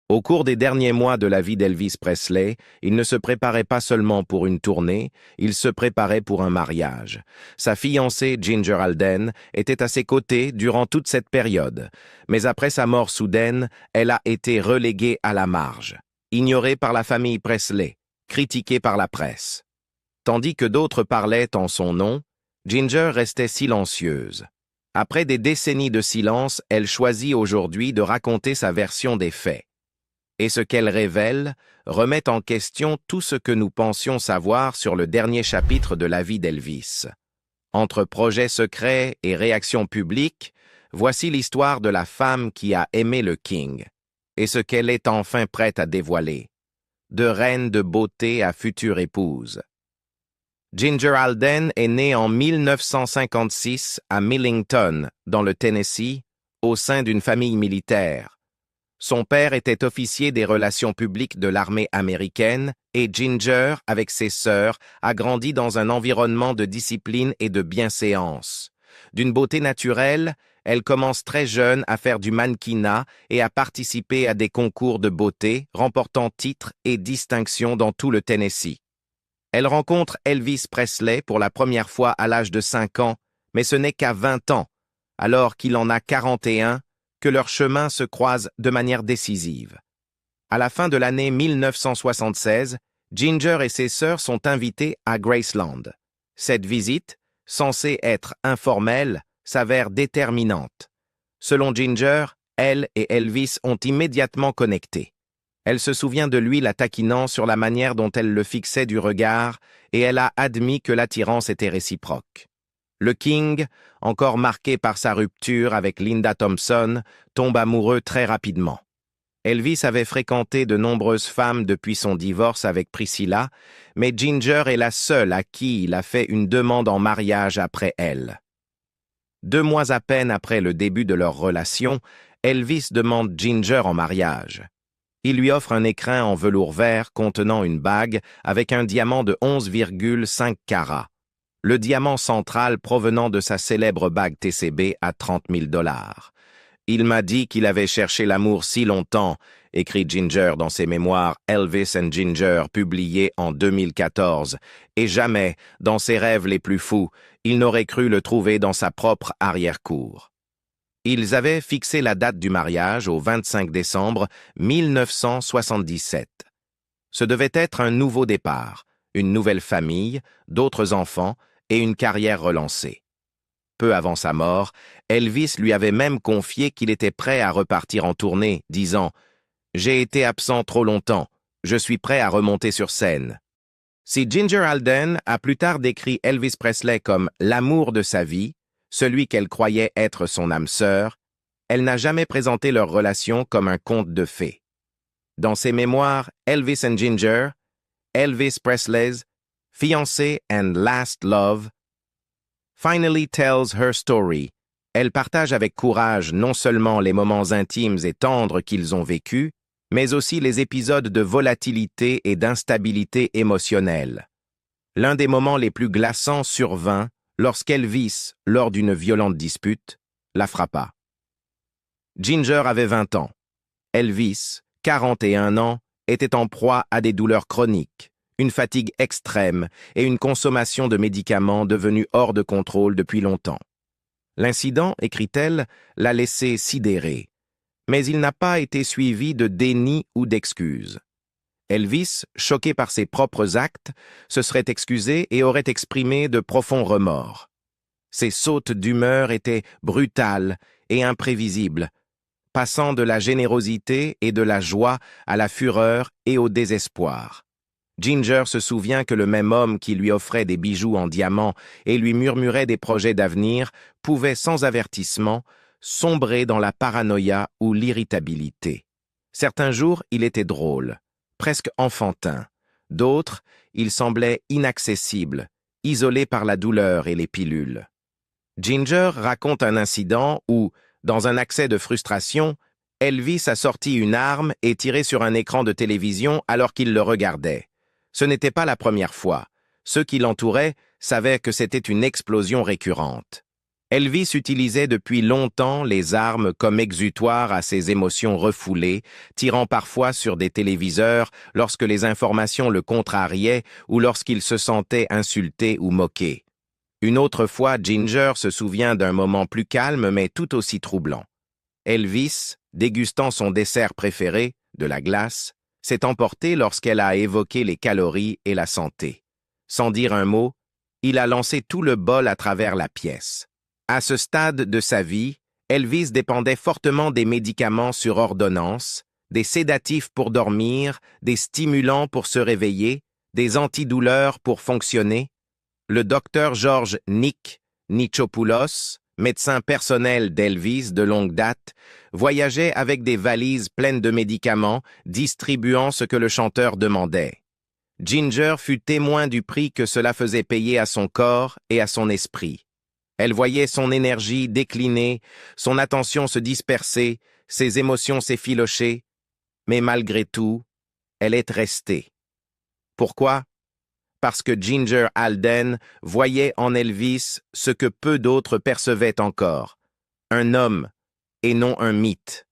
Au cours des derniers mois de la vie d'Elvis Presley, il ne se préparait pas seulement pour une tournée, il se préparait pour un mariage. Sa fiancée, Ginger Alden, était à ses côtés durant toute cette période, mais après sa mort soudaine, elle a été reléguée à la marge, ignorée par la famille Presley, critiquée par la presse. Tandis que d'autres parlaient en son nom, Ginger restait silencieuse. Après des décennies de silence, elle choisit aujourd'hui de raconter sa version des faits. Et ce qu'elle révèle remet en question tout ce que nous pensions savoir sur le dernier chapitre de la vie d'Elvis. Entre projets secrets et réactions publiques, voici l'histoire de la femme qui a aimé le King, et ce qu'elle est enfin prête à dévoiler. De reine de beauté à future épouse. Ginger Alden est née en 1956 à Millington, dans le Tennessee, au sein d'une famille militaire. Son père était officier des relations publiques de l'armée américaine et Ginger, avec ses sœurs, a grandi dans un environnement de discipline et de bienséance. D'une beauté naturelle, elle commence très jeune à faire du mannequinat et à participer à des concours de beauté, remportant titres et distinctions dans tout le Tennessee. Elle rencontre Elvis Presley pour la première fois à l'âge de 5 ans, mais ce n'est qu'à 20 ans, alors qu'il en a 41, que leurs chemins se croisent de manière décisive. À la fin de l'année 1976, Ginger et ses sœurs sont invitées à Graceland. Cette visite, censée être informelle, s'avère déterminante. Selon Ginger, elle et Elvis ont immédiatement connecté. Elle se souvient de lui la taquinant sur la manière dont elle le fixait du regard et elle a admis que l'attirance était réciproque. Le King, encore marqué par sa rupture avec Linda Thompson, tombe amoureux très rapidement. Elvis avait fréquenté de nombreuses femmes depuis son divorce avec Priscilla, mais Ginger est la seule à qui il a fait une demande en mariage après elle. 2 mois à peine après le début de leur relation, Elvis demande Ginger en mariage. Il lui offre un écrin en velours vert contenant une bague avec un diamant de 11,5 carats. Le diamant central provenant de sa célèbre bague TCB à 30 000 $. Il m'a dit qu'il avait cherché l'amour si longtemps, écrit Ginger dans ses mémoires Elvis and Ginger publiés en 2014, et jamais, dans ses rêves les plus fous, il n'aurait cru le trouver dans sa propre arrière-cour. Ils avaient fixé la date du mariage au 25 décembre 1977. Ce devait être un nouveau départ, une nouvelle famille, d'autres enfants et une carrière relancée. Peu avant sa mort, Elvis lui avait même confié qu'il était prêt à repartir en tournée, disant « J'ai été absent trop longtemps, je suis prêt à remonter sur scène ». Si Ginger Alden a plus tard décrit Elvis Presley comme l'amour de sa vie, celui qu'elle croyait être son âme sœur, elle n'a jamais présenté leur relation comme un conte de fées. Dans ses mémoires Elvis and Ginger, Elvis Presley's Fiancé and Last Love, finally tells her story. Elle partage avec courage non seulement les moments intimes et tendres qu'ils ont vécus, mais aussi les épisodes de volatilité et d'instabilité émotionnelle. L'un des moments les plus glaçants survint lorsqu'Elvis, lors d'une violente dispute, la frappa. Ginger avait 20 ans. Elvis, 41 ans, était en proie à des douleurs chroniques, une fatigue extrême et une consommation de médicaments devenue hors de contrôle depuis longtemps. L'incident, écrit-elle, l'a laissé sidéré, mais il n'a pas été suivi de déni ou d'excuses. Elvis, choqué par ses propres actes, se serait excusé et aurait exprimé de profonds remords. Ses sautes d'humeur étaient brutales et imprévisibles, passant de la générosité et de la joie à la fureur et au désespoir. Ginger se souvient que le même homme qui lui offrait des bijoux en diamant et lui murmurait des projets d'avenir pouvait, sans avertissement, sombrer dans la paranoïa ou l'irritabilité. Certains jours, il était drôle, presque enfantin. D'autres, il semblait inaccessible, isolé par la douleur et les pilules. Ginger raconte un incident où, dans un accès de frustration, Elvis a sorti une arme et tiré sur un écran de télévision alors qu'il le regardait. Ce n'était pas la première fois. Ceux qui l'entouraient savaient que c'était une explosion récurrente. Elvis utilisait depuis longtemps les armes comme exutoire à ses émotions refoulées, tirant parfois sur des téléviseurs lorsque les informations le contrariaient ou lorsqu'il se sentait insulté ou moqué. Une autre fois, Ginger se souvient d'un moment plus calme mais tout aussi troublant. Elvis, dégustant son dessert préféré, de la glace, s'est emporté lorsqu'elle a évoqué les calories et la santé. Sans dire un mot, il a lancé tout le bol à travers la pièce. À ce stade de sa vie, Elvis dépendait fortement des médicaments sur ordonnance, des sédatifs pour dormir, des stimulants pour se réveiller, des antidouleurs pour fonctionner. Le docteur George Nick Nichopoulos, médecin personnel d'Elvis de longue date, voyageait avec des valises pleines de médicaments, distribuant ce que le chanteur demandait. Ginger fut témoin du prix que cela faisait payer à son corps et à son esprit. Elle voyait son énergie décliner, son attention se disperser, ses émotions s'effilocher, mais malgré tout, elle est restée. Pourquoi? Parce que Ginger Alden voyait en Elvis ce que peu d'autres percevaient encore, un homme et non un mythe.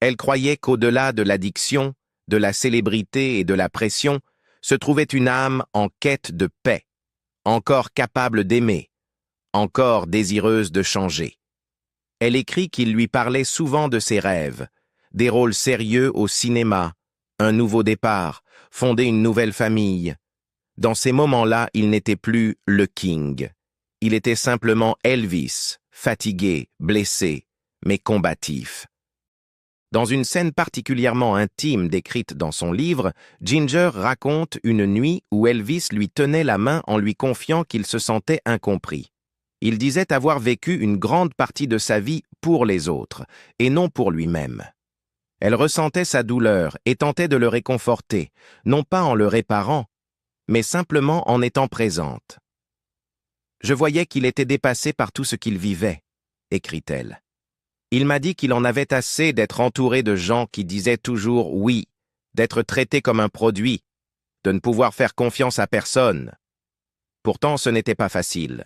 Elle croyait qu'au-delà de l'addiction, de la célébrité et de la pression, se trouvait une âme en quête de paix, encore capable d'aimer, encore désireuse de changer. Elle écrit qu'il lui parlait souvent de ses rêves, des rôles sérieux au cinéma, un nouveau départ, fonder une nouvelle famille. Dans ces moments-là, il n'était plus le King. Il était simplement Elvis, fatigué, blessé, mais combatif. Dans une scène particulièrement intime décrite dans son livre, Ginger raconte une nuit où Elvis lui tenait la main en lui confiant qu'il se sentait incompris. Il disait avoir vécu une grande partie de sa vie pour les autres, et non pour lui-même. Elle ressentait sa douleur et tentait de le réconforter, non pas en le réparant, mais simplement en étant présente. « Je voyais qu'il était dépassé par tout ce qu'il vivait », écrit-elle. Il m'a dit qu'il en avait assez d'être entouré de gens qui disaient toujours oui, d'être traité comme un produit, de ne pouvoir faire confiance à personne. Pourtant, ce n'était pas facile.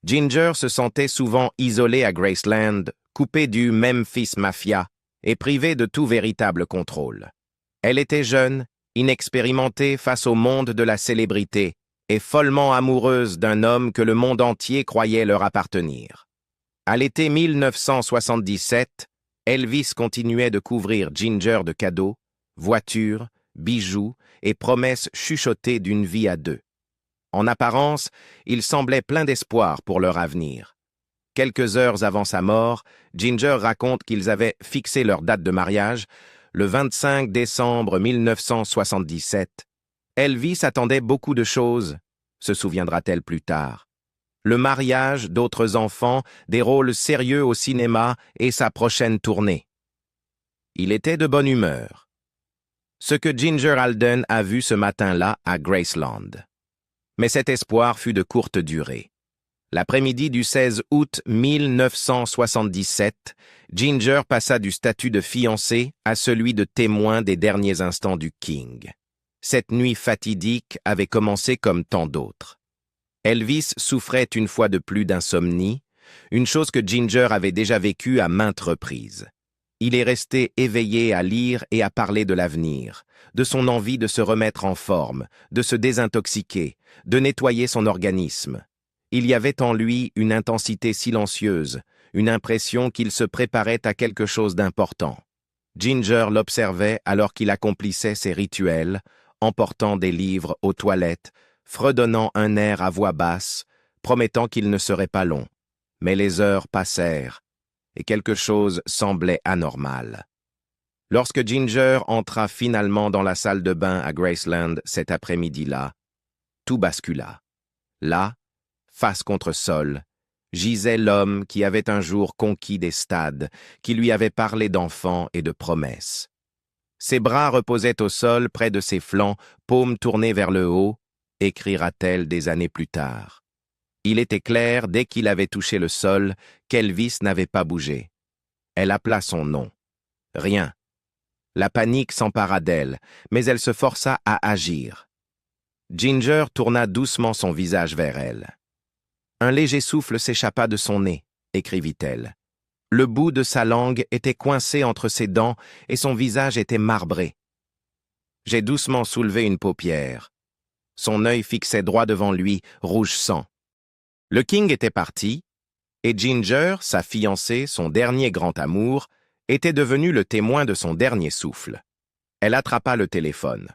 Ginger se sentait souvent isolée à Graceland, coupée du Memphis Mafia et privée de tout véritable contrôle. Elle était jeune, inexpérimentée face au monde de la célébrité et follement amoureuse d'un homme que le monde entier croyait leur appartenir. À l'été 1977, Elvis continuait de couvrir Ginger de cadeaux, voitures, bijoux et promesses chuchotées d'une vie à deux. En apparence, il semblait plein d'espoir pour leur avenir. Quelques heures avant sa mort, Ginger raconte qu'ils avaient fixé leur date de mariage, le 25 décembre 1977. Elvis attendait beaucoup de choses, se souviendra-t-elle plus tard. Le mariage, d'autres enfants, des rôles sérieux au cinéma et sa prochaine tournée. Il était de bonne humeur. Ce que Ginger Alden a vu ce matin-là à Graceland. Mais cet espoir fut de courte durée. L'après-midi du 16 août 1977, Ginger passa du statut de fiancée à celui de témoin des derniers instants du King. Cette nuit fatidique avait commencé comme tant d'autres. Elvis souffrait une fois de plus d'insomnie, une chose que Ginger avait déjà vécue à maintes reprises. Il est resté éveillé à lire et à parler de l'avenir, de son envie de se remettre en forme, de se désintoxiquer, de nettoyer son organisme. Il y avait en lui une intensité silencieuse, une impression qu'il se préparait à quelque chose d'important. Ginger l'observait alors qu'il accomplissait ses rituels, emportant des livres aux toilettes, fredonnant un air à voix basse, promettant qu'il ne serait pas long. Mais les heures passèrent, et quelque chose semblait anormal. Lorsque Ginger entra finalement dans la salle de bain à Graceland cet après-midi-là, tout bascula. Là, face contre sol, gisait l'homme qui avait un jour conquis des stades, qui lui avait parlé d'enfants et de promesses. Ses bras reposaient au sol près de ses flancs, paumes tournées vers le haut, écrira-t-elle des années plus tard. Il était clair, dès qu'il avait touché le sol, qu'Elvis n'avait pas bougé. Elle appela son nom. Rien. La panique s'empara d'elle, mais elle se força à agir. Ginger tourna doucement son visage vers elle. Un léger souffle s'échappa de son nez, écrivit-elle. Le bout de sa langue était coincé entre ses dents et son visage était marbré. J'ai doucement soulevé une paupière. Son œil fixait droit devant lui, rouge sang. Le King était parti, et Ginger, sa fiancée, son dernier grand amour, était devenue le témoin de son dernier souffle. Elle attrapa le téléphone.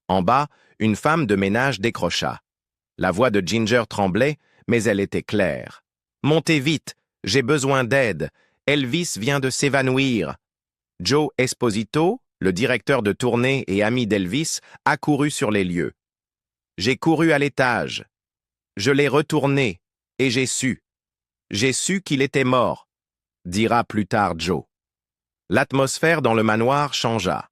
En bas, une femme de ménage décrocha. La voix de Ginger tremblait, mais elle était claire. « Montez vite, j'ai besoin d'aide. Elvis vient de s'évanouir. » Joe Esposito, le directeur de tournée et ami d'Elvis, accourut sur les lieux. « J'ai couru à l'étage. Je l'ai retourné, et j'ai su. J'ai su qu'il était mort, » dira plus tard Joe. L'atmosphère dans le manoir changea.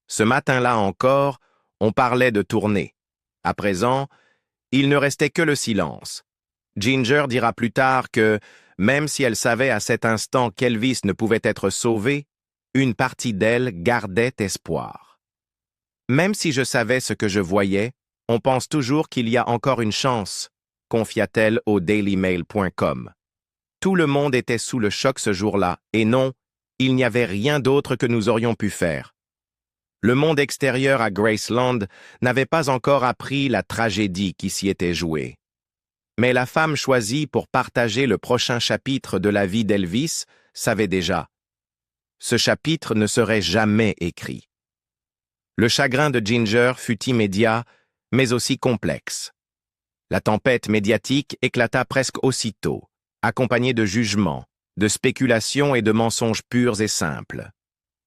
Ce matin-là encore, on parlait de tournée. À présent, il ne restait que le silence. Ginger dira plus tard que, même si elle savait à cet instant qu'Elvis ne pouvait être sauvé, une partie d'elle gardait espoir. Même si je savais ce que je voyais, on pense toujours qu'il y a encore une chance, confia-t-elle au dailymail.com. Tout le monde était sous le choc ce jour-là, et non, il n'y avait rien d'autre que nous aurions pu faire. Le monde extérieur à Graceland n'avait pas encore appris la tragédie qui s'y était jouée. Mais la femme choisie pour partager le prochain chapitre de la vie d'Elvis savait déjà. Ce chapitre ne serait jamais écrit. Le chagrin de Ginger fut immédiat, mais aussi complexe. La tempête médiatique éclata presque aussitôt, accompagnée de jugements, de spéculations et de mensonges purs et simples.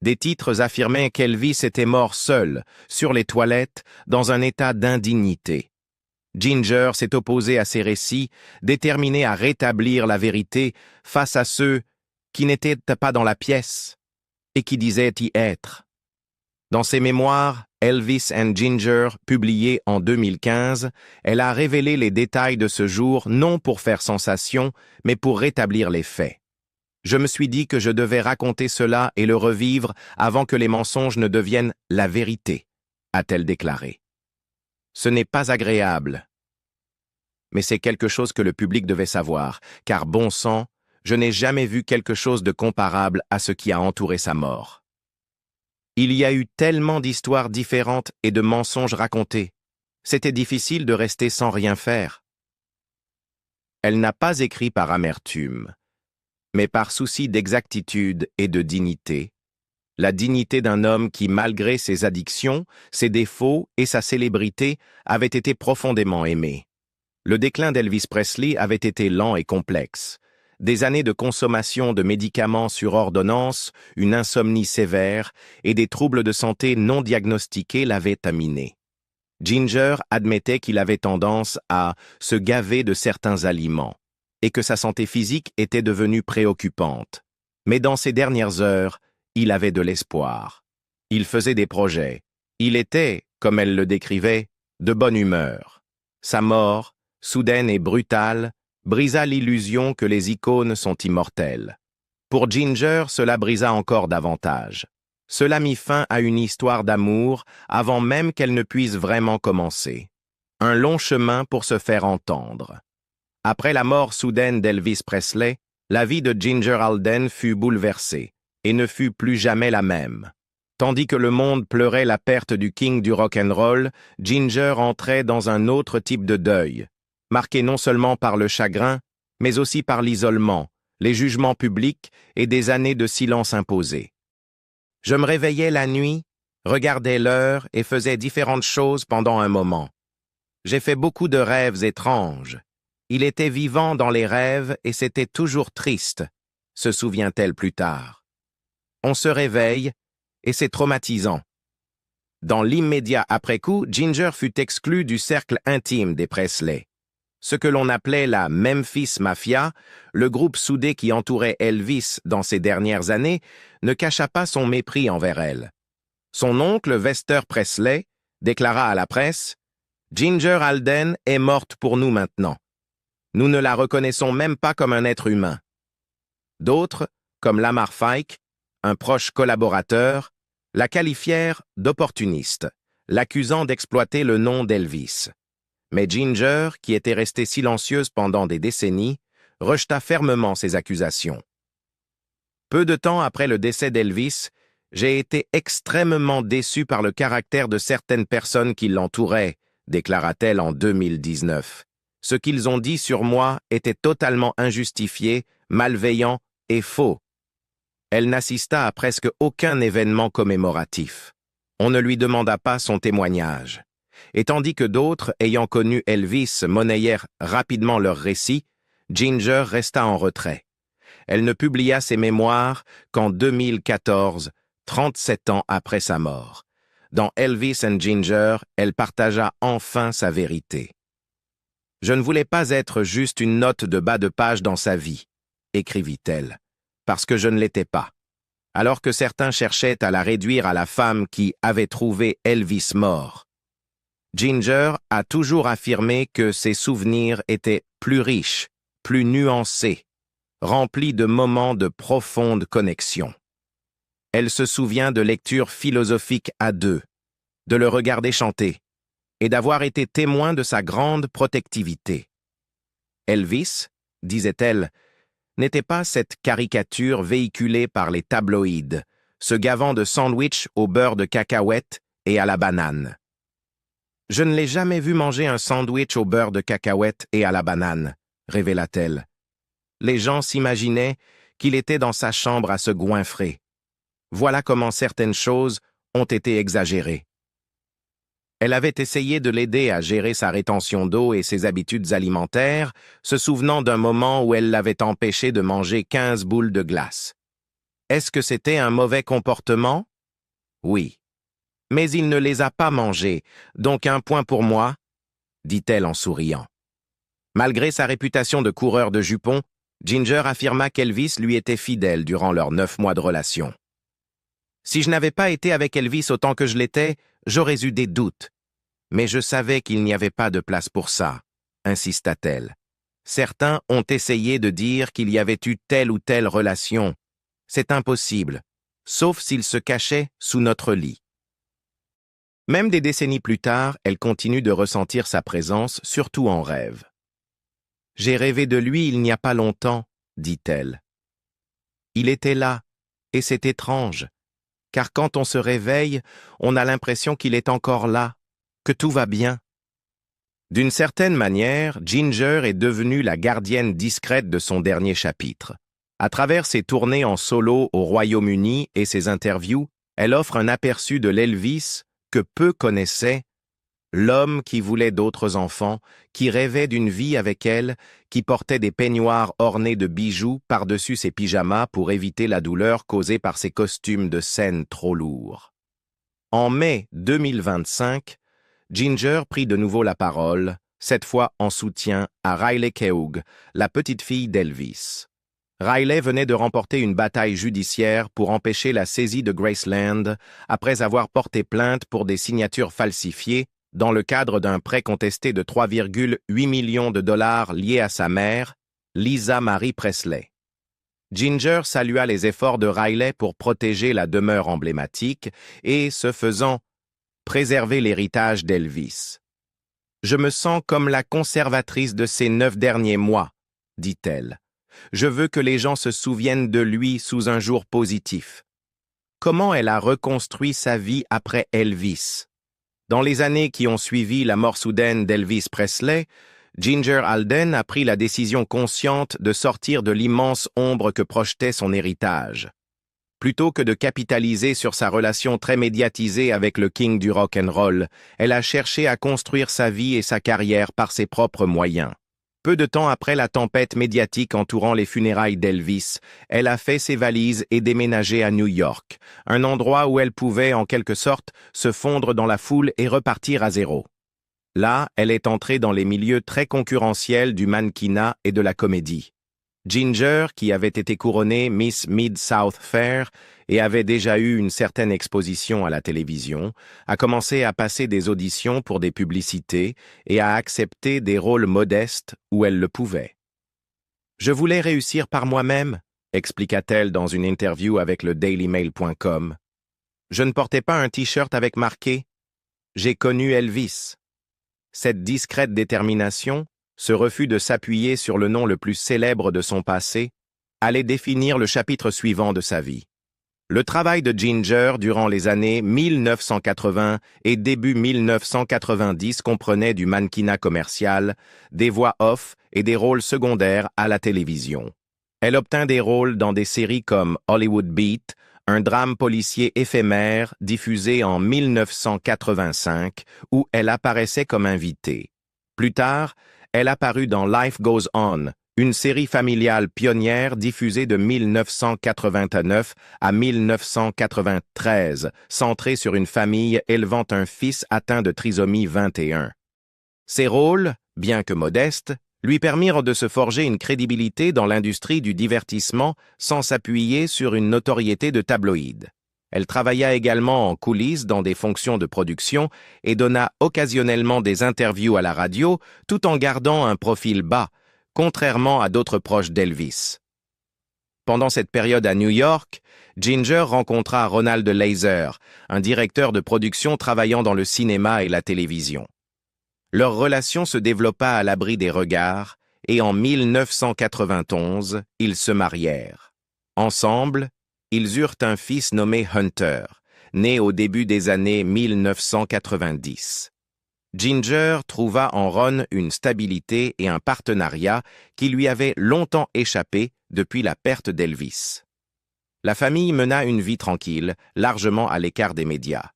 Des titres affirmaient qu'Elvis était mort seul, sur les toilettes, dans un état d'indignité. Ginger s'est opposée à ces récits, déterminée à rétablir la vérité face à ceux qui n'étaient pas dans la pièce et qui disaient y être. Dans ses mémoires, Elvis and Ginger, publiées en 2015, elle a révélé les détails de ce jour non pour faire sensation, mais pour rétablir les faits. Je me suis dit que je devais raconter cela et le revivre avant que les mensonges ne deviennent la vérité, a-t-elle déclaré. Ce n'est pas agréable, mais c'est quelque chose que le public devait savoir, car bon sang, je n'ai jamais vu quelque chose de comparable à ce qui a entouré sa mort. Il y a eu tellement d'histoires différentes et de mensonges racontés. C'était difficile de rester sans rien faire. Elle n'a pas écrit par amertume, mais par souci d'exactitude et de dignité, la dignité d'un homme qui, malgré ses addictions, ses défauts et sa célébrité, avait été profondément aimé. Le déclin d'Elvis Presley avait été lent et complexe. Des années de consommation de médicaments sur ordonnance, une insomnie sévère et des troubles de santé non diagnostiqués l'avaient aminé. Ginger admettait qu'il avait tendance à se gaver de certains aliments et que sa santé physique était devenue préoccupante. Mais dans ces dernières heures, il avait de l'espoir. Il faisait des projets. Il était, comme elle le décrivait, de bonne humeur. Sa mort, soudaine et brutale, brisa l'illusion que les icônes sont immortelles. Pour Ginger, cela brisa encore davantage. Cela mit fin à une histoire d'amour avant même qu'elle ne puisse vraiment commencer. Un long chemin pour se faire entendre. Après la mort soudaine d'Elvis Presley, la vie de Ginger Alden fut bouleversée et ne fut plus jamais la même. Tandis que le monde pleurait la perte du king du rock'n'roll, Ginger entrait dans un autre type de deuil, marqué non seulement par le chagrin, mais aussi par l'isolement, les jugements publics et des années de silence imposé. Je me réveillais la nuit, regardais l'heure et faisais différentes choses pendant un moment. J'ai fait beaucoup de rêves étranges. Il était vivant dans les rêves et c'était toujours triste, se souvient-elle plus tard. On se réveille et c'est traumatisant. Dans l'immédiat après-coup, Ginger fut exclue du cercle intime des Presley. Ce que l'on appelait la Memphis Mafia, le groupe soudé qui entourait Elvis dans ces dernières années, ne cacha pas son mépris envers elle. Son oncle Vester Presley déclara à la presse « Ginger Alden est morte pour nous maintenant. Nous ne la reconnaissons même pas comme un être humain. » D'autres, comme Lamar Fike, un proche collaborateur, la qualifièrent d'opportuniste, l'accusant d'exploiter le nom d'Elvis. Mais Ginger, qui était restée silencieuse pendant des décennies, rejeta fermement ces accusations. Peu de temps après le décès d'Elvis, j'ai été extrêmement déçu par le caractère de certaines personnes qui l'entouraient, déclara-t-elle en 2019. Ce qu'ils ont dit sur moi était totalement injustifié, malveillant et faux. Elle n'assista à presque aucun événement commémoratif. On ne lui demanda pas son témoignage. Et tandis que d'autres, ayant connu Elvis, monnayèrent rapidement leur récit, Ginger resta en retrait. Elle ne publia ses mémoires qu'en 2014, 37 ans après sa mort. Dans Elvis and Ginger, elle partagea enfin sa vérité. « Je ne voulais pas être juste une note de bas de page dans sa vie », écrivit-elle, « parce que je ne l'étais pas. Alors que certains cherchaient à la réduire à la femme qui avait trouvé Elvis mort. Ginger a toujours affirmé que ses souvenirs étaient plus riches, plus nuancés, remplis de moments de profonde connexion. Elle se souvient de lectures philosophiques à deux, de le regarder chanter, et d'avoir été témoin de sa grande protectivité. Elvis, disait-elle, n'était pas cette caricature véhiculée par les tabloïds, se gavant de sandwichs au beurre de cacahuètes et à la banane. Je ne l'ai jamais vu manger un sandwich au beurre de cacahuètes et à la banane, révéla-t-elle. Les gens s'imaginaient qu'il était dans sa chambre à se goinfrer. Voilà comment certaines choses ont été exagérées. Elle avait essayé de l'aider à gérer sa rétention d'eau et ses habitudes alimentaires, se souvenant d'un moment où elle l'avait empêché de manger 15 boules de glace. Est-ce que c'était un mauvais comportement? Oui. Mais il ne les a pas mangées, donc un point pour moi, dit-elle en souriant. Malgré sa réputation de coureur de jupons, Ginger affirma qu'Elvis lui était fidèle durant leurs 9 mois de relation. Si je n'avais pas été avec Elvis autant que je l'étais, j'aurais eu des doutes. Mais je savais qu'il n'y avait pas de place pour ça, insista-t-elle. Certains ont essayé de dire qu'il y avait eu telle ou telle relation. C'est impossible, sauf s'il se cachait sous notre lit. Même des décennies plus tard, elle continue de ressentir sa présence, surtout en rêve. « J'ai rêvé de lui il n'y a pas longtemps, » dit-elle. Il était là, et c'est étrange, car quand on se réveille, on a l'impression qu'il est encore là, que tout va bien. D'une certaine manière, Ginger est devenue la gardienne discrète de son dernier chapitre. À travers ses tournées en solo au Royaume-Uni et ses interviews, elle offre un aperçu de l'Elvis que peu connaissaient, l'homme qui voulait d'autres enfants, qui rêvait d'une vie avec elle, qui portait des peignoirs ornés de bijoux par-dessus ses pyjamas pour éviter la douleur causée par ses costumes de scène trop lourds. En mai 2025, Ginger prit de nouveau la parole, cette fois en soutien à Riley Keough, la petite fille d'Elvis. Riley venait de remporter une bataille judiciaire pour empêcher la saisie de Graceland après avoir porté plainte pour des signatures falsifiées dans le cadre d'un prêt contesté de 3,8 millions de dollars lié à sa mère, Lisa Marie Presley. Ginger salua les efforts de Riley pour protéger la demeure emblématique et, ce faisant, préserver l'héritage d'Elvis. « Je me sens comme la conservatrice de ces 9 derniers mois, » dit-elle. « Je veux que les gens se souviennent de lui sous un jour positif. » Comment elle a reconstruit sa vie après Elvis? Dans les années qui ont suivi la mort soudaine d'Elvis Presley, Ginger Alden a pris la décision consciente de sortir de l'immense ombre que projetait son héritage. Plutôt que de capitaliser sur sa relation très médiatisée avec le king du rock'n'roll, elle a cherché à construire sa vie et sa carrière par ses propres moyens. Peu de temps après la tempête médiatique entourant les funérailles d'Elvis, elle a fait ses valises et déménagé à New York, un endroit où elle pouvait, en quelque sorte, se fondre dans la foule et repartir à zéro. Là, elle est entrée dans les milieux très concurrentiels du mannequinat et de la comédie. Ginger, qui avait été couronnée Miss Mid-South Fair et avait déjà eu une certaine exposition à la télévision, a commencé à passer des auditions pour des publicités et à accepter des rôles modestes où elle le pouvait. « Je voulais réussir par moi-même », expliqua-t-elle dans une interview avec le dailymail.com. « Je ne portais pas un t-shirt avec marqué « J'ai connu Elvis ». Cette discrète détermination, ce refus de s'appuyer sur le nom le plus célèbre de son passé, allait définir le chapitre suivant de sa vie. Le travail de Ginger durant les années 1980 et début 1990 comprenait du mannequinat commercial, des voix off et des rôles secondaires à la télévision. Elle obtint des rôles dans des séries comme Hollywood Beat, un drame policier éphémère diffusé en 1985 où elle apparaissait comme invitée. Plus tard, elle apparut dans Life Goes On, une série familiale pionnière diffusée de 1989 à 1993, centrée sur une famille élevant un fils atteint de trisomie 21. Ces rôles, bien que modestes, lui permirent de se forger une crédibilité dans l'industrie du divertissement sans s'appuyer sur une notoriété de tabloïd. Elle travailla également en coulisses dans des fonctions de production et donna occasionnellement des interviews à la radio tout en gardant un profil bas, contrairement à d'autres proches d'Elvis. Pendant cette période à New York, Ginger rencontra Ronald Laser, un directeur de production travaillant dans le cinéma et la télévision. Leur relation se développa à l'abri des regards et en 1991, ils se marièrent. Ensemble, ils eurent un fils nommé Hunter, né au début des années 1990. Ginger trouva en Ron une stabilité et un partenariat qui lui avaient longtemps échappé depuis la perte d'Elvis. La famille mena une vie tranquille, largement à l'écart des médias.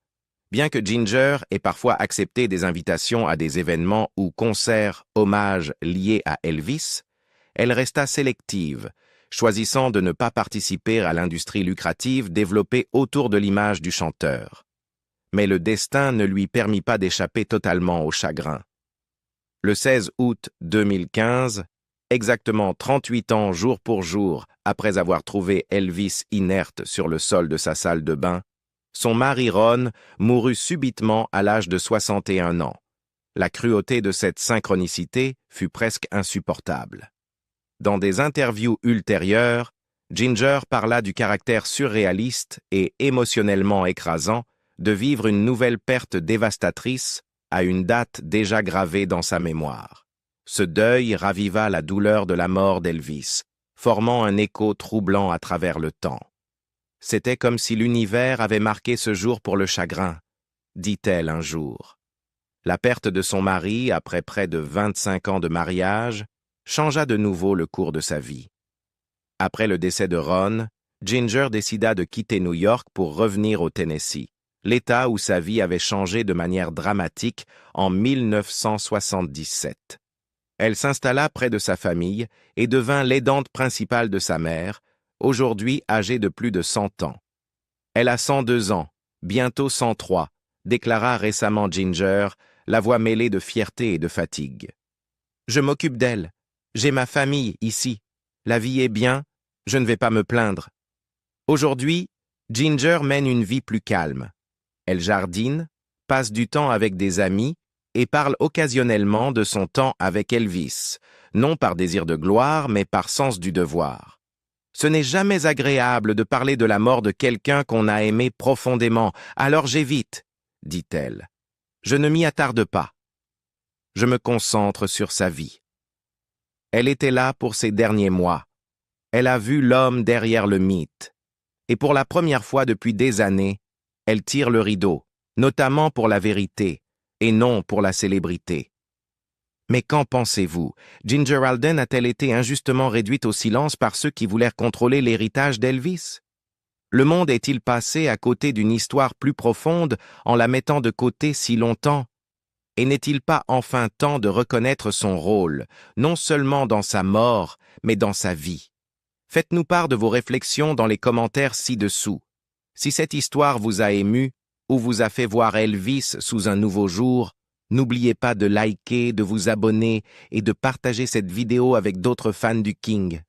Bien que Ginger ait parfois accepté des invitations à des événements ou concerts hommages liés à Elvis, elle resta sélective, choisissant de ne pas participer à l'industrie lucrative développée autour de l'image du chanteur. Mais le destin ne lui permit pas d'échapper totalement au chagrin. Le 16 août 2015, exactement 38 ans jour pour jour après avoir trouvé Elvis inerte sur le sol de sa salle de bain, son mari Ron mourut subitement à l'âge de 61 ans. La cruauté de cette synchronicité fut presque insupportable. Dans des interviews ultérieures, Ginger parla du caractère surréaliste et émotionnellement écrasant de vivre une nouvelle perte dévastatrice à une date déjà gravée dans sa mémoire. Ce deuil raviva la douleur de la mort d'Elvis, formant un écho troublant à travers le temps. C'était comme si l'univers avait marqué ce jour pour le chagrin, dit-elle un jour. La perte de son mari, après près de 25 ans de mariage, changea de nouveau le cours de sa vie. Après le décès de Ron, Ginger décida de quitter New York pour revenir au Tennessee, l'État où sa vie avait changé de manière dramatique en 1977. Elle s'installa près de sa famille et devint l'aidante principale de sa mère, aujourd'hui âgée de plus de 100 ans. Elle a 102 ans, bientôt 103, déclara récemment Ginger, la voix mêlée de fierté et de fatigue. « Je m'occupe d'elle. J'ai ma famille ici. La vie est bien, je ne vais pas me plaindre. » Aujourd'hui, Ginger mène une vie plus calme. Elle jardine, passe du temps avec des amis et parle occasionnellement de son temps avec Elvis, non par désir de gloire, mais par sens du devoir. Ce n'est jamais agréable de parler de la mort de quelqu'un qu'on a aimé profondément, alors j'évite, dit-elle. Je ne m'y attarde pas. Je me concentre sur sa vie. Elle était là pour ces derniers mois. Elle a vu l'homme derrière le mythe. Et pour la première fois depuis des années, elle tire le rideau, notamment pour la vérité, et non pour la célébrité. Mais qu'en pensez-vous? Ginger Alden a-t-elle été injustement réduite au silence par ceux qui voulèrent contrôler l'héritage d'Elvis? Le monde est-il passé à côté d'une histoire plus profonde en la mettant de côté si longtemps? Et n'est-il pas enfin temps de reconnaître son rôle, non seulement dans sa mort, mais dans sa vie? Faites-nous part de vos réflexions dans les commentaires ci-dessous. Si cette histoire vous a ému ou vous a fait voir Elvis sous un nouveau jour, n'oubliez pas de liker, de vous abonner et de partager cette vidéo avec d'autres fans du King.